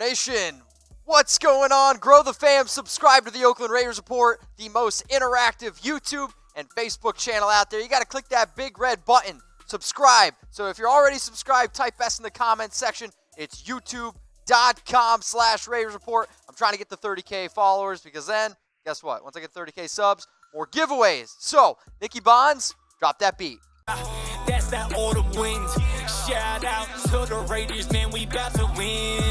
Nation, what's going on? Grow the fam, subscribe to the Oakland Raiders Report, the most interactive YouTube and Facebook channel out there. You got to click that big red button, subscribe. So if you're already subscribed, type S in the comments section. It's youtube.com/Raiders Report. I'm trying to get to 30K followers because then, guess what? Once I get 30K subs, more giveaways. So, Nicky Bonds, drop that beat. That's that order wind. Shout out to the Raiders, man. We about to win.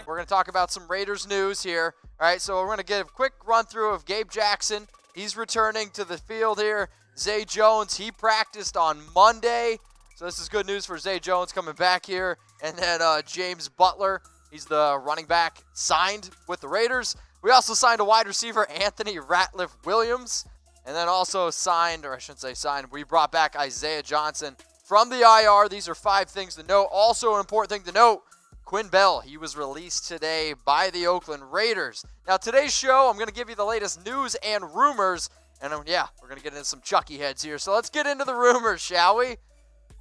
We're going to talk about some Raiders news here. All right, so we're going to get a quick run through of Gabe Jackson. He's returning to the field here. Zay Jones, he practiced on Monday. So this is good news for Zay Jones coming back here. And then James Butler, he's the running back, signed with the Raiders. We also signed a wide receiver, Anthony Ratliff Williams. And then also signed, or I shouldn't say signed, we brought back Isaiah Johnson from the IR. These are 5 things to note. Also an important thing to note, Quinn Bell, he was released today by the Oakland Raiders. Now today's show, I'm going to give you the latest news and rumors. And yeah, we're going to get into some Chucky heads here. So let's get into the rumors, shall we?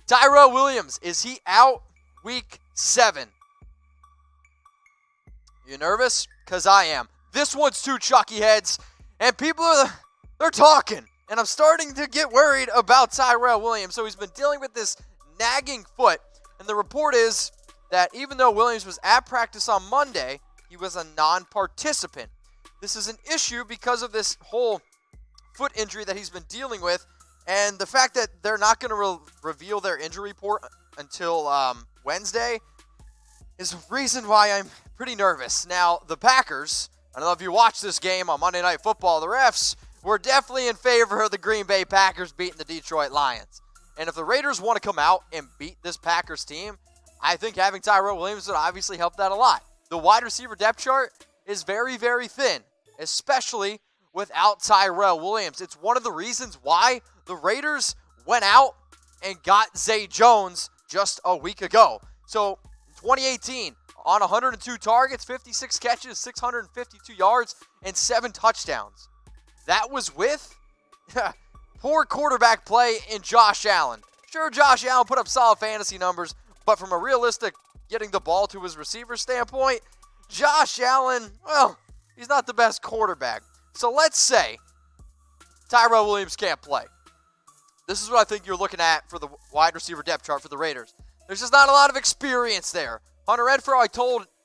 Tyrell Williams, is he out week 7? You nervous? Because I am. This one's too Chucky heads. And people they're talking. And I'm starting to get worried about Tyrell Williams. So he's been dealing with this nagging foot. And the report is that even though Williams was at practice on Monday, he was a non-participant. This is an issue because of this whole foot injury that he's been dealing with. And the fact that they're not going to reveal their injury report until Wednesday is a reason why I'm pretty nervous. Now, the Packers, I don't know if you watched this game on Monday Night Football, the refs were definitely in favor of the Green Bay Packers beating the Detroit Lions. And if the Raiders want to come out and beat this Packers team, I think having Tyrell Williams would obviously help that a lot. The wide receiver depth chart is very, very thin, especially without Tyrell Williams. It's one of the reasons why the Raiders went out and got Zay Jones just a week ago. So, in 2018, on 102 targets, 56 catches, 652 yards, and 7 touchdowns. That was with poor quarterback play in Josh Allen. Sure, Josh Allen put up solid fantasy numbers, but from a realistic getting the ball to his receiver standpoint, Josh Allen, well, he's not the best quarterback. So let's say Tyrell Williams can't play. This is what I think you're looking at for the wide receiver depth chart for the Raiders. There's just not a lot of experience there. Hunter Renfrow,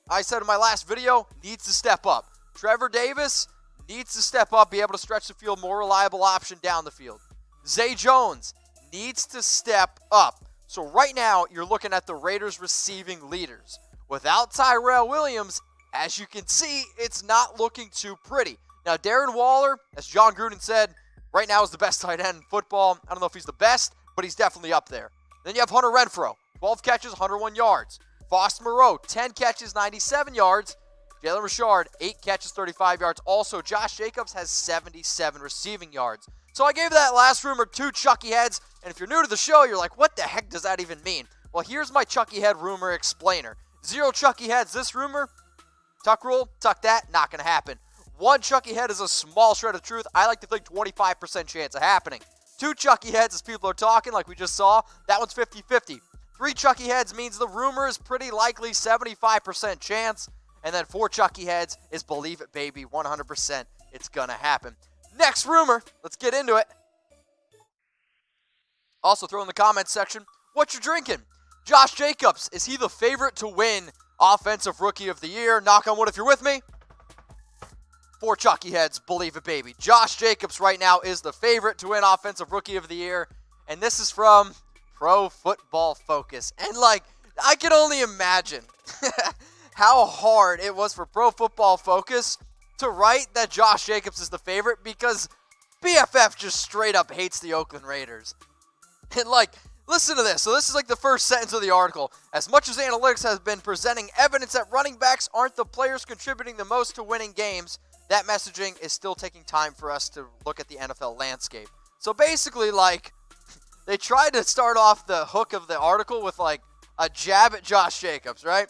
I said in my last video, needs to step up. Trevor Davis needs to step up, be able to stretch the field, more reliable option down the field. Zay Jones needs to step up. So right now, you're looking at the Raiders receiving leaders. Without Tyrell Williams, as you can see, it's not looking too pretty. Now, Darren Waller, as John Gruden said, right now is the best tight end in football. I don't know if he's the best, but he's definitely up there. Then you have Hunter Renfrow, 12 catches, 101 yards. Foster Moreau, 10 catches, 97 yards. Jalen Richard, 8 catches, 35 yards. Also, Josh Jacobs has 77 receiving yards. So I gave that last rumor 2 Chucky heads. And if you're new to the show, you're like, what the heck does that even mean? Well, here's my Chucky head rumor explainer. 0 Chucky heads. This rumor, tuck rule, tuck that, not going to happen. 1 Chucky head is a small shred of truth. I like to think 25% chance of happening. 2 Chucky heads, as people are talking, like we just saw, that one's 50-50. 3 Chucky heads means the rumor is pretty likely 75% chance. And then 4 Chucky heads is believe it, baby, 100% it's going to happen. Next rumor, let's get into it. Also throw in the comments section, what you drinking? Josh Jacobs, is he the favorite to win Offensive Rookie of the Year? Knock on wood if you're with me. 4 Chucky heads, believe it, baby. Josh Jacobs right now is the favorite to win Offensive Rookie of the Year. And this is from Pro Football Focus. And I can only imagine how hard it was for Pro Football Focus to write that Josh Jacobs is the favorite because PFF just straight up hates the Oakland Raiders. And listen to this. So this is the first sentence of the article. As much as analytics has been presenting evidence that running backs aren't the players contributing the most to winning games, that messaging is still taking time for us to look at the NFL landscape. So basically, they tried to start off the hook of the article with a jab at Josh Jacobs, right?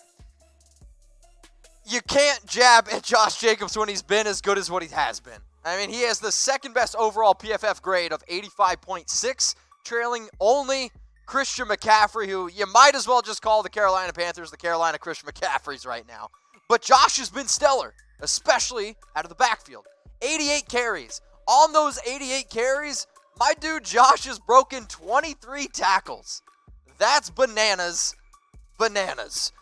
You can't jab at Josh Jacobs when he's been as good as what he has been. I mean, he has the second best overall PFF grade of 85.6, trailing only Christian McCaffrey, who you might as well just call the Carolina Panthers the Carolina Christian McCaffreys right now. But Josh has been stellar, especially out of the backfield. 88 carries. On those 88 carries, my dude Josh has broken 23 tackles. That's bananas. Bananas.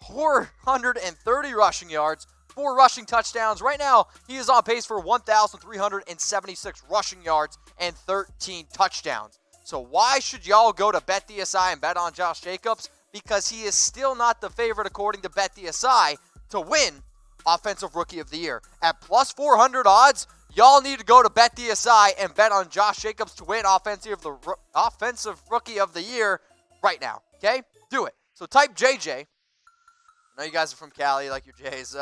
430 rushing yards, 4 rushing touchdowns. Right now, he is on pace for 1,376 rushing yards and 13 touchdowns. So why should y'all go to BetDSI and bet on Josh Jacobs? Because he is still not the favorite, according to BetDSI, to win Offensive Rookie of the Year. At plus 400 odds, y'all need to go to BetDSI and bet on Josh Jacobs to win Offensive Rookie of the Year right now. Okay? Do it. So type JJ. I know you guys are from Cali, like your Jays.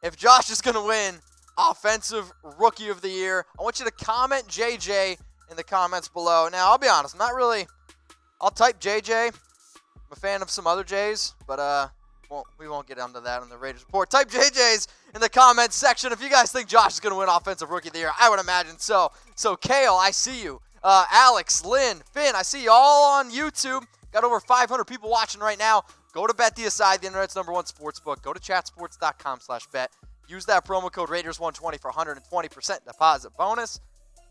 If Josh is going to win Offensive Rookie of the Year, I want you to comment JJ in the comments below. Now, I'll be honest, I'll type JJ. I'm a fan of some other Jays, but we won't get into that on the Raiders Report. Type JJ's in the comments section if you guys think Josh is going to win Offensive Rookie of the Year. I would imagine so. So, Kale, I see you. Alex, Lynn, Finn, I see you all on YouTube. Got over 500 people watching right now. Go to BetDSI, the internet's #1 sportsbook. Go to chatsports.com/bet. Use that promo code Raiders120 for 120% deposit bonus.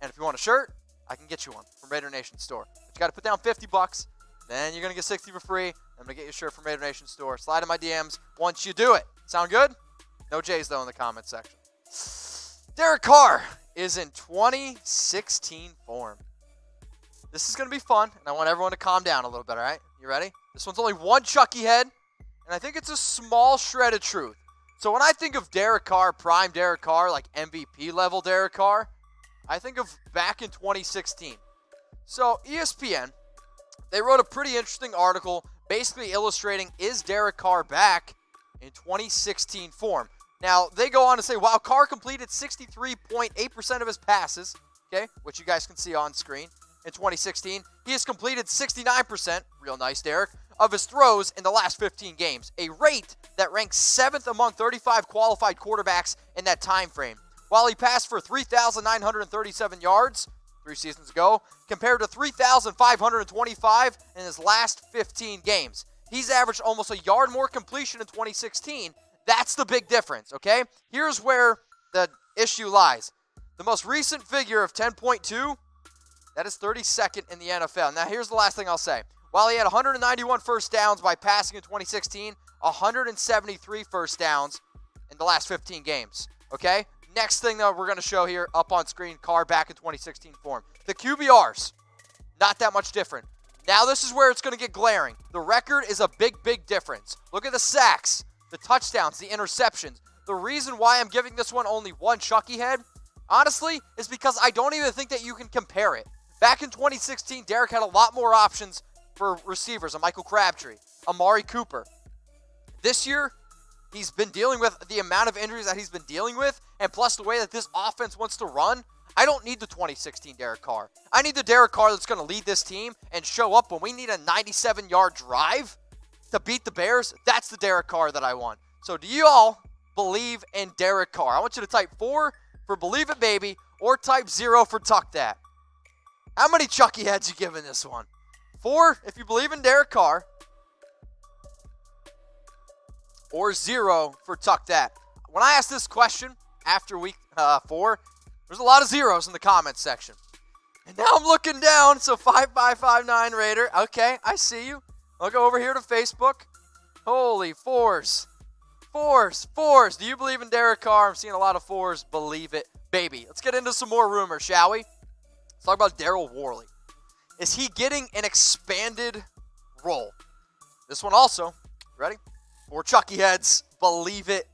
And if you want a shirt, I can get you one from Raider Nation Store. But you got to put down $50. Then you're going to get 60 for free. I'm going to get you a shirt from Raider Nation Store. Slide in my DMs once you do it. Sound good? No J's, though, in the comment section. Derek Carr is in 2016 form. This is going to be fun, and I want everyone to calm down a little bit, all right? You ready? This one's only one Chucky head, and I think it's a small shred of truth. So when I think of Derek Carr, prime Derek Carr, like MVP level Derek Carr, I think of back in 2016. So ESPN, they wrote a pretty interesting article basically illustrating, is Derek Carr back in 2016 form? Now, they go on to say, while Carr completed 63.8% of his passes, okay, which you guys can see on screen, in 2016, he has completed 69%, real nice, Derek, of his throws in the last 15 games, a rate that ranks 7th among 35 qualified quarterbacks in that time frame. While he passed for 3,937 yards 3 seasons ago, compared to 3,525 in his last 15 games. He's averaged almost a yard more completion in 2016. That's the big difference, okay? Here's where the issue lies. The most recent figure of 10.2, that is 32nd in the NFL. Now, here's the last thing I'll say. While he had 191 first downs by passing in 2016, 173 first downs in the last 15 games, okay? Next thing that we're going to show here up on screen, Carr back in 2016 form. The QBRs, not that much different. Now this is where it's going to get glaring. The record is a big, big difference. Look at the sacks, the touchdowns, the interceptions. The reason why I'm giving this one only one Chucky head, honestly, is because I don't even think that you can compare it. Back in 2016, Derek had a lot more options for receivers, a Michael Crabtree, Amari Cooper. This year, he's been dealing with the amount of injuries that he's been dealing with, and plus the way that this offense wants to run. I don't need the 2016 Derek Carr. I need the Derek Carr that's going to lead this team and show up when we need a 97-yard drive to beat the Bears. That's the Derek Carr that I want. So do you all believe in Derek Carr? I want you to type 4 for Believe It Baby or type 0 for Tuck That. How many Chucky heads you giving this one? 4 if you believe in Derek Carr, or 0 for Tuck That. When I asked this question after week 4, there's a lot of zeros in the comments section. And now I'm looking down, so 5559 Raider. Okay, I see you. I'll go over here to Facebook. Holy 4s. 4s, 4s. Do you believe in Derek Carr? I'm seeing a lot of 4s. Believe it, baby. Let's get into some more rumors, shall we? Let's talk about Daryl Worley. Is he getting an expanded role? This one also, ready? 4 Chucky heads, believe it,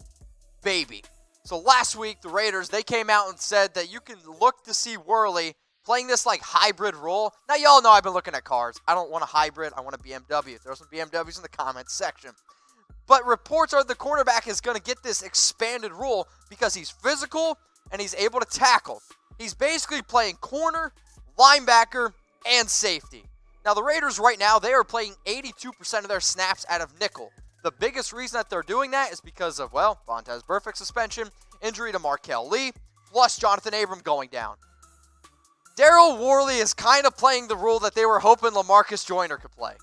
baby. So last week, the Raiders, they came out and said that you can look to see Worley playing this like hybrid role. Now, y'all know I've been looking at cars. I don't want a hybrid. I want a BMW. Throw some BMWs in the comments section. But reports are the cornerback is going to get this expanded role because he's physical and he's able to tackle. He's basically playing corner, linebacker, and safety. Now, the Raiders right now, they are playing 82% of their snaps out of nickel. The biggest reason that they're doing that is because of, well, Vontaze Burfict suspension, injury to Markel Lee, plus Jonathan Abram going down. Daryl Worley is kind of playing the role that they were hoping LaMarcus Joyner could play.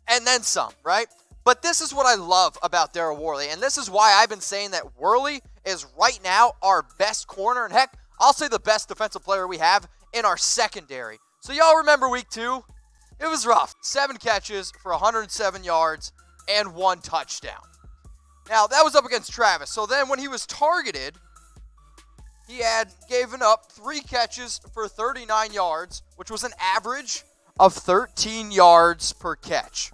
And then some, right? But this is what I love about Daryl Worley, and this is why I've been saying that Worley is right now our best corner, and heck, I'll say the best defensive player we have in our secondary. So y'all remember week 2? It was rough. 7 catches for 107 yards and 1 touchdown. Now, that was up against Travis. So then when he was targeted, he had given up 3 catches for 39 yards, which was an average of 13 yards per catch.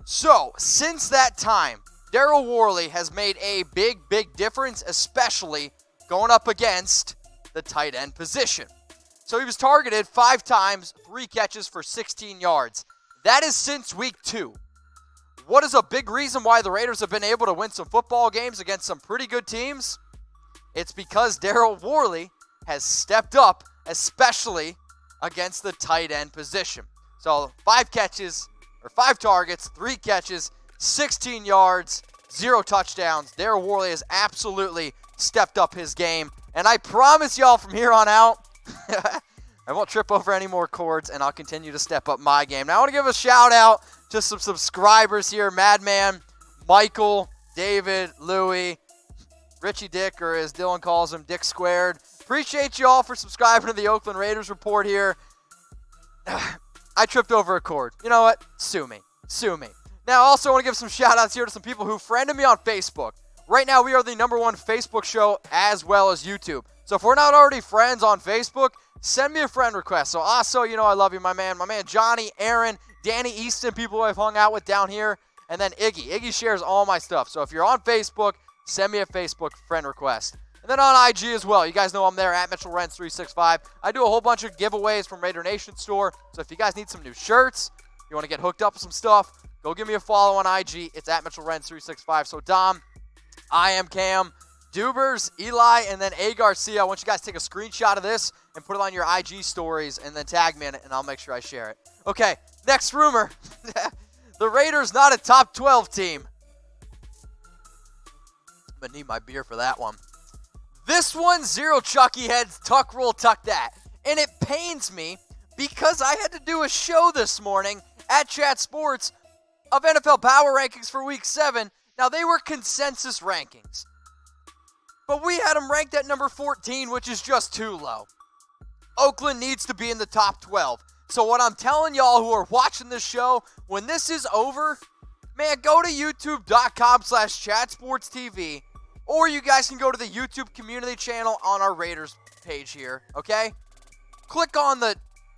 So, since that time, Daryl Worley has made a big difference, especially going up against the tight end position. So he was targeted 5 times, 3 catches for 16 yards. That is since week 2. What is a big reason why the Raiders have been able to win some football games against some pretty good teams? It's because Daryl Worley has stepped up, especially against the tight end position. So 5 targets, 3 catches, 16 yards, 0 touchdowns. Daryl Worley has absolutely stepped up his game. And I promise y'all from here on out, I won't trip over any more cords, and I'll continue to step up my game. Now I want to give a shout out to some subscribers here. Madman, Michael, David, Louie, Richie Dick, or as Dylan calls him, Dick Squared. Appreciate you all for subscribing to the Oakland Raiders Report here. I tripped over a cord. You know what? Sue me. Sue me. Now, I also want to give some shout-outs here to some people who friended me on Facebook. Right now, we are the #1 Facebook show as well as YouTube. So if we're not already friends on Facebook, send me a friend request. So also, you know I love you, my man. My man Johnny, Aaron, Danny Easton, people who I've hung out with down here. And then Iggy. Iggy shares all my stuff. So if you're on Facebook, send me a Facebook friend request. And then on IG as well. You guys know I'm there at Mitchell Renz 365. I do a whole bunch of giveaways from Raider Nation store. So if you guys need some new shirts, you want to get hooked up with some stuff, go give me a follow on IG. It's at Mitchell Renz 365. So Dom, I am Cam, Dubers, Eli, and then A. Garcia. I want you guys to take a screenshot of this and put it on your IG stories and then tag me in it, and I'll make sure I share it. Okay, next rumor. The Raiders not a top 12 team. I'm going to need my beer for that one. This one, zero Chucky heads, tuck roll, tuck that. And it pains me because I had to do a show this morning at Chat Sports of NFL Power Rankings for Week 7. Now, they were consensus rankings. But we had them ranked at number 14, which is just too low. Oakland needs to be in the top 12. So what I'm telling y'all who are watching this show, when this is over, man, go to youtube.com/chatsportstv, or you guys can go to the YouTube community channel on our Raiders page here, okay? Click on the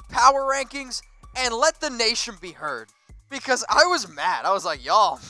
power rankings and let the nation be heard. Because I was mad. I was like, y'all,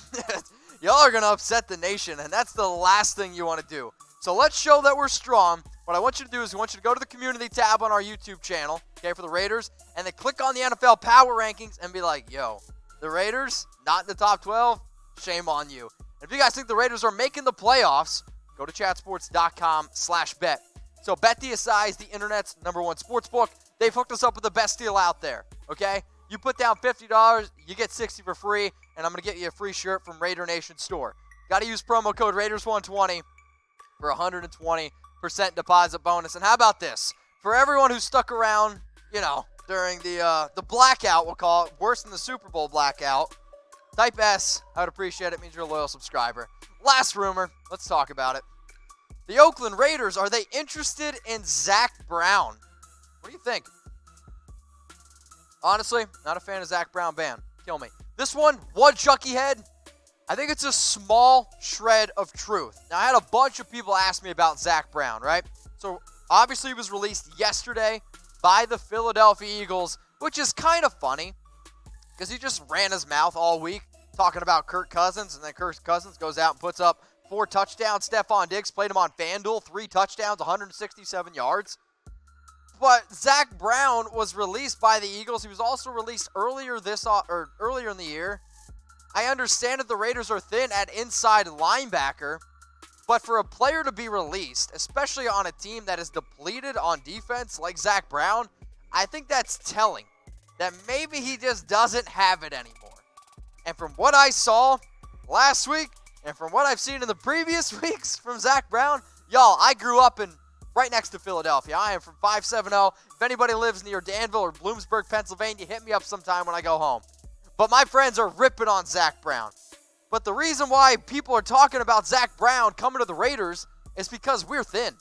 y'all are going to upset the nation, and that's the last thing you want to do. So let's show that we're strong. What I want you to do is I want you to go to the community tab on our YouTube channel, okay, for the Raiders, and then click on the NFL Power Rankings and be like, yo, the Raiders, not in the top 12, shame on you. And if you guys think the Raiders are making the playoffs, go to chatsports.com/bet. So BetDSI is the internet's #1 sports book. They've hooked us up with the best deal out there, okay? You put down $50, you get $60 for free, and I'm going to get you a free shirt from Raider Nation store. Got to use promo code Raiders120 for 120% deposit bonus. And how about this? For everyone who stuck around, you know, during the blackout, we'll call it, worse than the Super Bowl blackout, type S. I would appreciate it. It means you're a loyal subscriber. Last rumor. Let's talk about it. The Oakland Raiders, are they interested in Zach Brown? What do you think? Honestly, not a fan of Zach Brown. Ban. Kill me. This one Chucky head. I think it's a small shred of truth. Now, I had a bunch of people ask me about Zach Brown, right? So, obviously, he was released yesterday by the Philadelphia Eagles, which is kind of funny because he just ran his mouth all week talking about Kirk Cousins, and then Kirk Cousins goes out and puts up 4 touchdowns. Stephon Diggs played him on FanDuel, 3 touchdowns, 167 yards. But Zach Brown was released by the Eagles. He was also released earlier in the year. I understand that the Raiders are thin at inside linebacker, but for a player to be released, especially on a team that is depleted on defense like Zach Brown, I think that's telling that maybe he just doesn't have it anymore. And from what I saw last week, and from what I've seen in the previous weeks from Zach Brown, y'all, I grew up right next to Philadelphia. I am from 570. If anybody lives near Danville or Bloomsburg, Pennsylvania, hit me up sometime when I go home. But my friends are ripping on Zach Brown. But the reason why people are talking about Zach Brown coming to the Raiders is because we're thin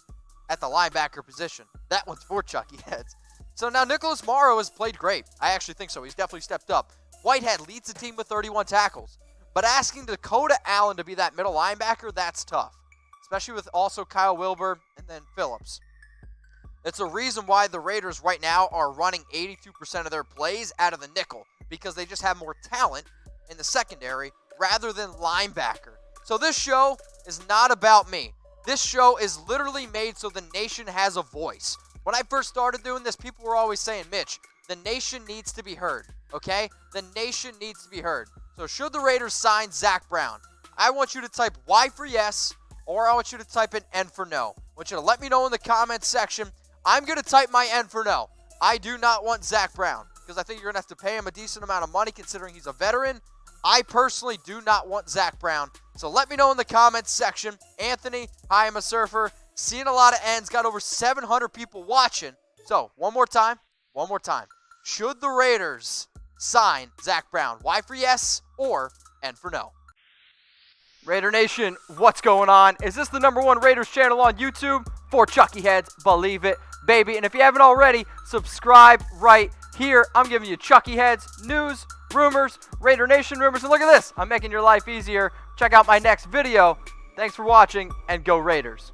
at the linebacker position. That one's for Chucky Heads. So now Nicholas Morrow has played great. I actually think so. He's definitely stepped up. Whitehead leads the team with 31 tackles. But asking Dakota Allen to be that middle linebacker, that's tough. Especially with also Kyle Wilbur and then Phillips. It's a reason why the Raiders right now are running 82% of their plays out of the nickel. Because they just have more talent in the secondary rather than linebacker. So this show is not about me. This show is literally made so the nation has a voice. When I first started doing this, people were always saying, Mitch, the nation needs to be heard, okay? The nation needs to be heard. So should the Raiders sign Zach Brown? I want you to type Y for yes, or I want you to type an N for no. I want you to let me know in the comments section. I'm going to type my N for no. I do not want Zach Brown, because I think you're going to have to pay him a decent amount of money considering he's a veteran. I personally do not want Zach Brown. So let me know in the comments section. Anthony, hi, I'm a surfer. Seeing a lot of N's, got over 700 people watching. So, one more time. Should the Raiders sign Zach Brown? Y for yes or N for no? Raider Nation, what's going on? Is this the #1 Raiders channel on YouTube? For Chucky Heads, believe it, baby. And if you haven't already, subscribe right here. I'm giving you Chucky Heads, news, rumors, Raider Nation rumors. And look at this. I'm making your life easier. Check out my next video. Thanks for watching, and go Raiders.